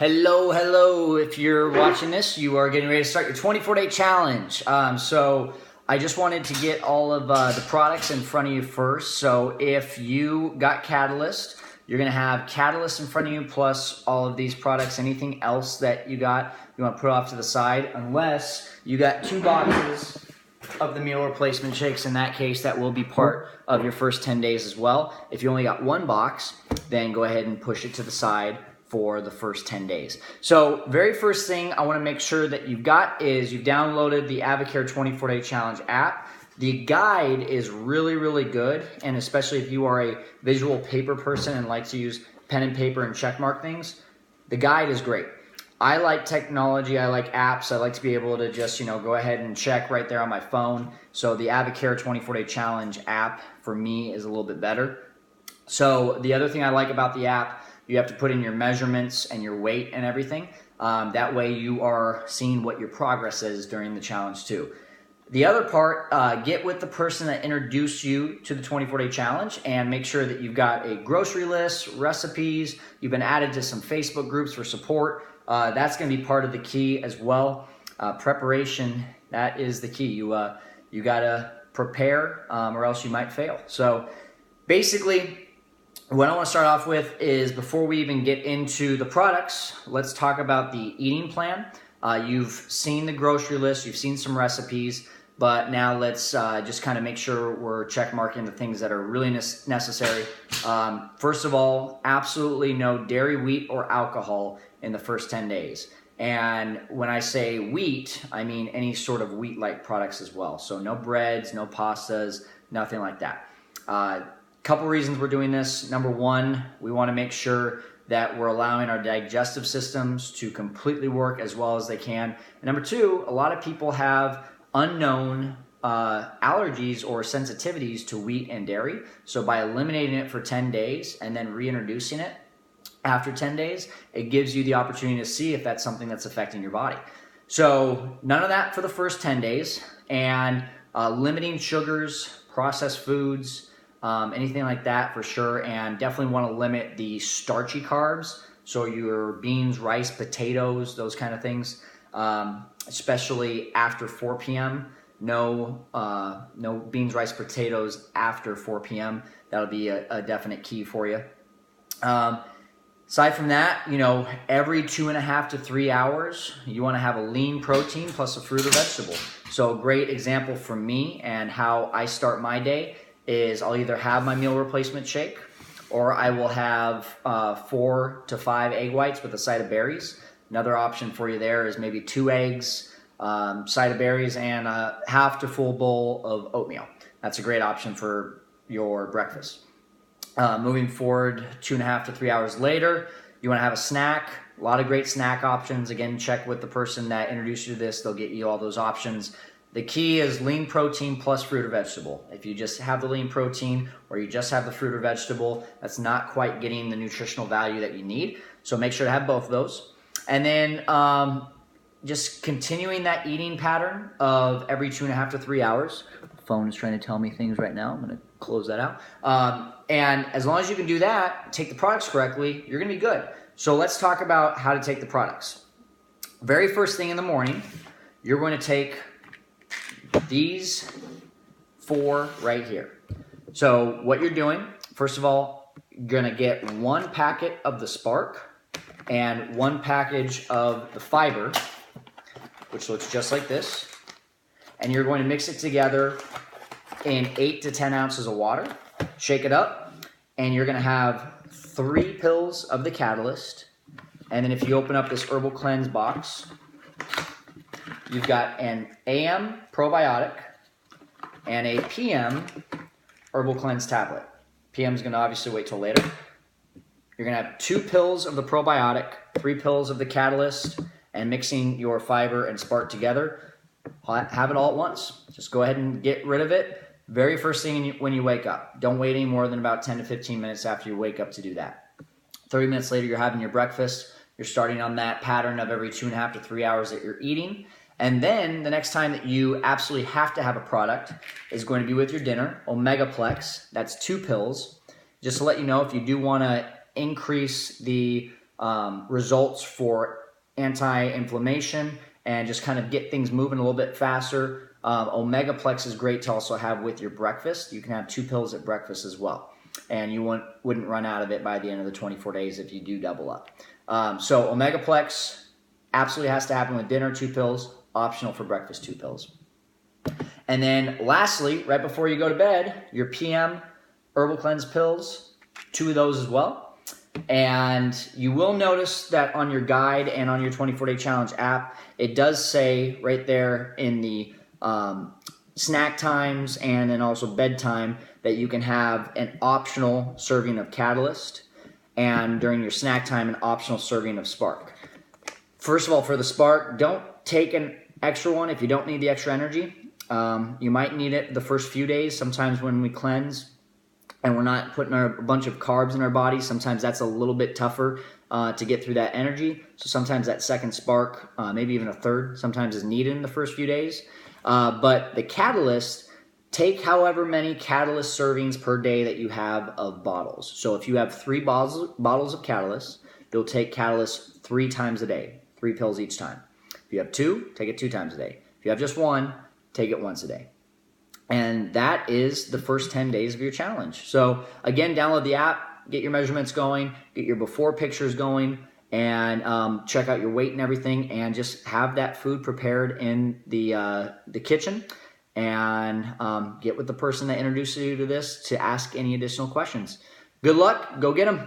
Hello, hello. If you're watching this, you are getting ready to start your 24-day challenge. So I just wanted to get all of the products in front of you first. So if you got Catalyst, you're going to have Catalyst in front of you plus all of these products. Anything else that you got, you want to put off to the side, unless you got 2 boxes of the meal replacement shakes. In that case, that will be part of your first 10 days as well. If you only got 1 box, then go ahead and push it to the side for the first 10 days. So very first thing I want to make sure that you've got is you've downloaded the Avocare 24-Day Challenge app. The guide is really, really good, and especially if you are a visual paper person and like to use pen and paper and check mark things, the guide is great. I like technology, I like apps, I like to be able to just, go ahead and check right there on my phone. So the Avocare 24-Day Challenge app for me is a little bit better. So the other thing I like about the app, you have to put in your measurements and your weight and everything. That way you are seeing what your progress is during the challenge too. The other part, get with the person that introduced you to the 24-Day Challenge and make sure that you've got a grocery list, recipes, you've been added to some Facebook groups for support. That's going to be part of the key as well. Preparation, that is the key. You got to prepare or else you might fail. So basically, what I want to start off with is, before we even get into the products, let's talk about the eating plan. You've seen the grocery list, you've seen some recipes, but now let's just kind of make sure we're check marking the things that are really necessary. First of all, absolutely no dairy, wheat, or alcohol in the first 10 days. And when I say wheat, I mean any sort of wheat-like products as well. So no breads, no pastas, nothing like that. Couple reasons we're doing this. Number one, we want to make sure that we're allowing our digestive systems to completely work as well as they can. And number two, a lot of people have unknown allergies or sensitivities to wheat and dairy. So by eliminating it for 10 days and then reintroducing it after 10 days, it gives you the opportunity to see if that's something that's affecting your body. So none of that for the first 10 days, and limiting sugars, processed foods, anything like that for sure, and definitely want to limit the starchy carbs. So your beans, rice, potatoes, those kind of things, especially after 4 p.m. No beans, rice, potatoes after 4 p.m. That'll be a definite key for you. Aside from that, every 2.5 to 3 hours, you want to have a lean protein plus a fruit or vegetable. So a great example for me and how I start my day is I'll either have my meal replacement shake, or I will have 4 to 5 egg whites with a side of berries. Another option for you there is maybe 2 eggs, side of berries, and a half to full bowl of oatmeal. That's a great option for your breakfast. Moving forward 2.5 to 3 hours later, you want to have a snack. A lot of great snack options. Again, check with the person that introduced you to this. They'll get you all those options. The key is lean protein plus fruit or vegetable. If you just have the lean protein or you just have the fruit or vegetable, that's not quite getting the nutritional value that you need. So make sure to have both of those. And then just continuing that eating pattern of every 2.5 to 3 hours. The phone is trying to tell me things right now. I'm going to close that out. And as long as you can do that, take the products correctly, you're going to be good. So let's talk about how to take the products. Very first thing in the morning, you're going to take these 4 right here. So what you're doing, first of all, you're going to get 1 packet of the Spark and 1 package of the fiber, which looks just like this. And you're going to mix it together in 8 to 10 ounces of water. Shake it up, and you're going to have 3 pills of the Catalyst. And then if you open up this Herbal Cleanse box, you've got an AM probiotic and a PM Herbal Cleanse tablet. PM is going to obviously wait till later. You're going to have 2 pills of the probiotic, 3 pills of the Catalyst, and mixing your fiber and Spark together. Have it all at once. Just go ahead and get rid of it very first thing when you wake up. Don't wait any more than about 10 to 15 minutes after you wake up to do that. 30 minutes later, you're having your breakfast. You're starting on that pattern of every 2.5 to 3 hours that you're eating. And then the next time that you absolutely have to have a product is going to be with your dinner, Omegaplex. That's 2 pills. Just to let you know, if you do want to increase the results for anti-inflammation and just kind of get things moving a little bit faster. Omegaplex is great to also have with your breakfast. You can have 2 pills at breakfast as well, and you wouldn't run out of it by the end of the 24 days if you do double up. So Omegaplex absolutely has to happen with dinner, 2 pills, optional for breakfast, 2 pills. And then lastly, right before you go to bed, your PM Herbal Cleanse pills, 2 of those as well. And you will notice that on your guide and on your 24-day challenge app, it does say right there in the snack times and then also bedtime that you can have an optional serving of Catalyst, and during your snack time, an optional serving of Spark. First of all, for the Spark, don't take an extra one if you don't need the extra energy. You might need it the first few days. Sometimes when we cleanse and we're not putting a bunch of carbs in our body, sometimes that's a little bit tougher to get through that energy. So sometimes that second Spark, maybe even a third, sometimes is needed in the first few days. But the Catalyst, take however many Catalyst servings per day that you have of bottles. So if you have 3 bottles of Catalyst, you'll take Catalyst 3 times a day, 3 pills each time. If you have 2, take it 2 times a day. If you have just 1, take it once a day. And that is the first 10 days of your challenge. So again, download the app, get your measurements going, get your before pictures going, and check out your weight and everything, and just have that food prepared in the kitchen, and get with the person that introduced you to this to ask any additional questions. Good luck. Go get them.